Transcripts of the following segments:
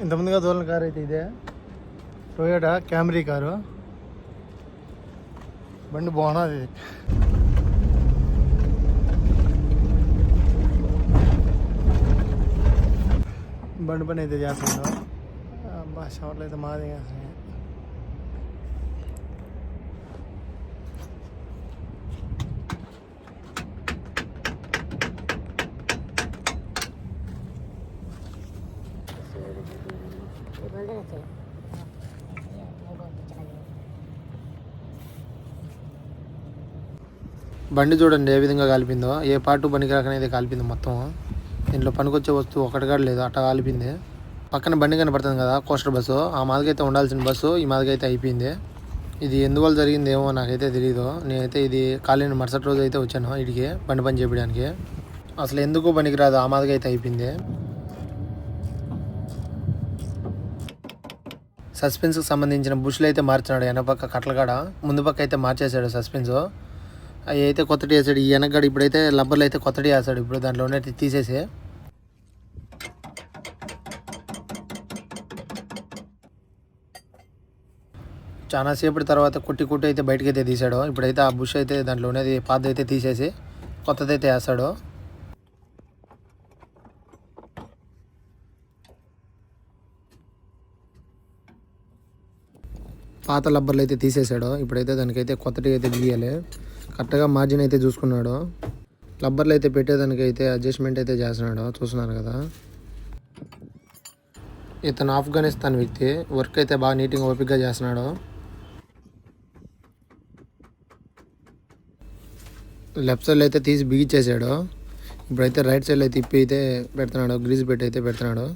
ఇంతకుముందుగా దూరం కారు అయితే ఇదే టొయోటా క్యామరీ కారు. బండి బాగున్నది. బండి పని అయితే చేస్తున్నాడు. షవర్లు అయితే మాది చేస్తున్నాయి. బండి చూడండి ఏ విధంగా కాలిపిందో. ఏ పార్ట్ బండికి రాకనేది కాలిపింది మొత్తం. దీంట్లో పనికొచ్చే వస్తువు ఒకటిగా లేదు, అట్లా కాలిపింది. పక్కన బండి కనపడుతుంది కదా కోస్టర్ బస్సు, ఆ మాదికైతే ఉండాల్సిన బస్సు ఈ మాదికైతే అయిపోయింది. ఇది ఎందువల్ల జరిగింది ఏమో నాకైతే తెలియదు. నేనైతే ఇది కాలేని మరుసటి రోజు అయితే వచ్చాను ఇడికి బండి పని చేయడానికి. అసలు ఎందుకు పనికి రాదు, ఆ మాదిగా అయితే అయిపోయింది. సస్పెన్స్కి సంబంధించిన బుష్లు అయితే మార్చినాడు. వెనపక్క కట్లకాడ ముందు పక్క అయితే మార్చేశాడు సస్పెన్స్. అవి అయితే కొత్తటి వేసాడు. ఈ వెనకగడ ఇప్పుడైతే లబ్బర్లు అయితే కొత్తటి వేస్తాడు. ఇప్పుడు దాంట్లోనే తీసేసి చాలా సేపటి తర్వాత కుట్టి అయితే బయటకైతే తీసాడు. ఇప్పుడైతే ఆ బుష్ అయితే దాంట్లోనే పాత అయితే తీసేసి కొత్తదైతే వేస్తాడు. పాత లబ్బర్లు అయితే తీసేసాడు. ఇప్పుడైతే దానికైతే కొత్తటి అయితే బిగియాలి. కరెక్ట్గా మార్జిన్ అయితే చూసుకున్నాడు. లబ్బర్లు అయితే పెట్టేదానికైతే అడ్జస్ట్మెంట్ అయితే చేస్తున్నాడు. చూస్తున్నారు కదా, ఇతను ఆఫ్ఘనిస్తాన్ వ్యక్తి. వర్క్ అయితే బాగా నీట్గా ఓపికగా చేస్తున్నాడు. లెఫ్ట్ సైడ్ అయితే తీసి బిగిచ్చేసాడు. ఇప్పుడైతే రైట్ సైడ్లో తిప్పి అయితే పెడుతున్నాడు. గ్రీజ్ పెట్టి అయితే పెడుతున్నాడు.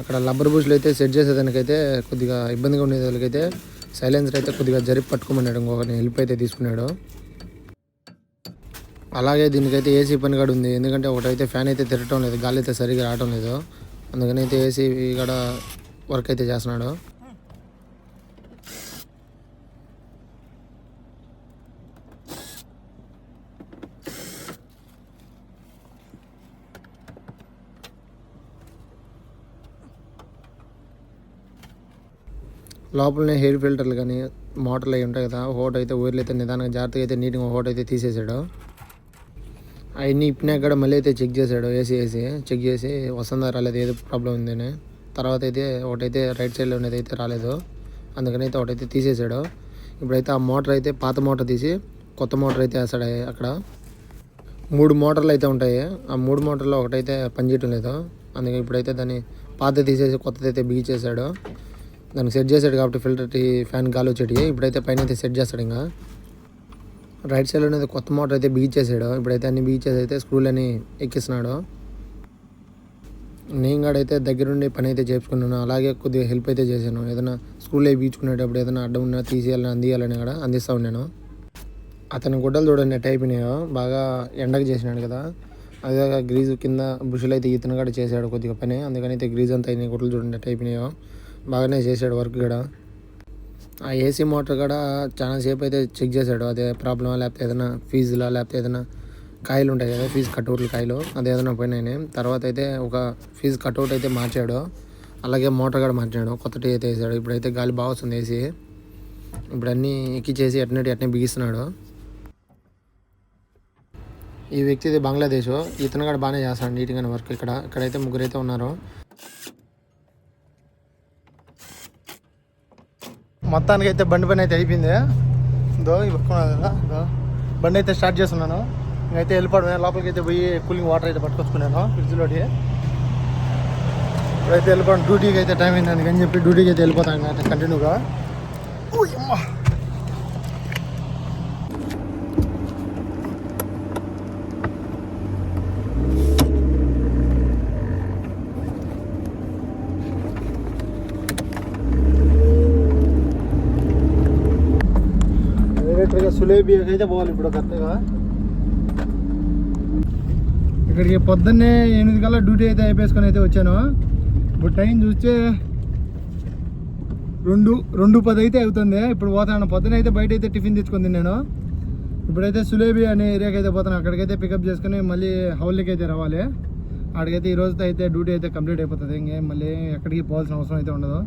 అక్కడ లబ్బర్ బూస్లు అయితే సెట్ చేసేదానికైతే కొద్దిగా ఇబ్బందిగా ఉండేది. వాళ్ళకైతే సైలెన్సర్ అయితే కొద్దిగా జరిపి పట్టుకోమన్నాడు. ఇంకొకరిని హెల్ప్ అయితే తీసుకున్నాడు. అలాగే దీనికైతే ఏసీ పని కూడా ఉంది. ఎందుకంటే ఒకటైతే ఫ్యాన్ అయితే తిరగటం లేదు, గాలి అయితే సరిగ్గా రావటం లేదు. అందుకని అయితే ఏసీ కూడా వర్క్ అయితే చేస్తున్నాడు. లోపలనే హెయిర్ ఫిల్టర్లు కానీ మోటార్లు అవి ఉంటాయి కదా, ఒకటి అయితే ఊర్లు అయితే నిదానంగా జాగ్రత్తగా అయితే నీట్గా ఒకటి అయితే తీసేసాడు. అవన్నీ ఇప్పినాక కూడా మళ్ళీ అయితే చెక్ చేశాడు. ఏసీ చెక్ చేసి వస్తుందా రాలేదు, ఏదో ప్రాబ్లం ఉందని. తర్వాత అయితే ఒకటైతే రైట్ సైడ్లో ఉన్నది అయితే రాలేదు. అందుకని అయితే ఒకటైతే తీసేసాడు. ఇప్పుడైతే ఆ మోటార్ అయితే పాత మోటార్ తీసి కొత్త మోటార్ అయితే వేస్తాడు. అక్కడ 3 మోటార్లు అయితే ఉంటాయి. ఆ 3 మోటార్లో ఒకటైతే పనిచేయటం లేదు. అందుకని ఇప్పుడైతే దాన్ని పాత తీసేసి కొత్తదైతే బిగిచేసాడు. దానికి సెట్ చేసాడు కాబట్టి ఫిల్టర్ ఫ్యాన్ గాలి వచ్చేటి. ఇప్పుడైతే పైన అయితే సెట్ చేస్తాడు. ఇంకా రైట్ సైడ్లో అనేది కొత్త మోటార్ అయితే బిగిచేసాడు. ఇప్పుడైతే అన్ని బిగిచేసి అయితే స్క్రూలని ఎక్కిస్తున్నాడు. నేను కూడా అయితే దగ్గరుండి పని అయితే చేసుకున్నాను. అలాగే కొద్దిగా హెల్ప్ అయితే చేశాను. ఏదైనా స్క్రూలు అవి బీచుకునేటప్పుడు ఏదైనా అడ్డం ఉన్నా తీసేయాలని అందియాలని కూడా అందిస్తూ ఉన్నాను. అతని గుడ్డలు చూడండి ఎట్ అయిపోయినాయో. బాగా ఎండకు చేసినాడు కదా, అదే గ్రీజు కింద బుషులు అయితే ఇతను కూడా చేశాడు కొద్దిగా పని. అందుకని అయితే గ్రీజ్ అంతా అయినాయి. గుడ్డలు చూడండి ఎట్ అయిపోయినాయో. బాగానే చేశాడు వర్క్ కూడా. ఆ ఏసీ మోటార్ కూడా చాలాసేపు అయితే చెక్ చేశాడు. అదే ప్రాబ్లమా, లేకపోతే ఏదైనా ఫీజులా, లేకపోతే ఏదైనా కాయలు ఉంటాయి కదా ఫీజు కట్అవుట్లు కాయలు, అది ఏదైనా పోయినాయి. తర్వాత అయితే ఒక ఫీజు కట్అవుట్ అయితే మార్చాడు. అలాగే మోటార్ కూడా మార్చాడు, కొత్తటి అయితే వేసాడు. ఇప్పుడైతే గాలి బాగా వస్తుంది ఏసీ. ఇప్పుడు అన్నీ ఎక్కిచ్చేసి ఎట్నే బిగిస్తున్నాడు. ఈ వ్యక్తిది బంగ్లాదేశ్. ఇతను కూడా బాగానే చేస్తాడు నీట్గానే వర్క్. ఇక్కడైతే 3 అయితే ఉన్నారు. మొత్తానికి అయితే బండి పని అయితే అయిపోయింది. బండి అయితే స్టార్ట్ చేస్తున్నాను. ఇంకైతే వెళ్ళిపోవడమే. లోపలికి అయితే పోయి కూలింగ్ వాటర్ అయితే పట్టుకొచ్చుకున్నాను ఫ్రిడ్జ్లోకి. ఇప్పుడైతే వెళ్ళిపోవడం. డ్యూటీకి అయితే టైం అయింది, అందుకని చెప్పి డ్యూటీకి అయితే వెళ్ళిపోతాను అయితే కంటిన్యూగా. సులేబియాకి అయితే పోవాలి ఇప్పుడు కరెక్ట్గా. ఇక్కడికి పొద్దున్నే 8 కల్లా డ్యూటీ అయితే అయిపోసుకొని అయితే వచ్చాను. ఇప్పుడు టైం చూస్తే 2:10 అయితే అవుతుంది. ఇప్పుడు పోతాను. పొద్దున అయితే బయట అయితే టిఫిన్ తెచ్చుకొని తిన్నాను. ఇప్పుడైతే సులేబియా అనే ఏరియాకి అయితే పోతాను. అక్కడికైతే పికప్ చేసుకుని మళ్ళీ హౌల్కి అయితే రావాలి. ఆడికైతే ఈ రోజుతో అయితే డ్యూటీ అయితే కంప్లీట్ అయిపోతుంది. ఇంకేం మళ్ళీ ఎక్కడికి పోవాల్సిన అవసరం అయితే ఉండదు.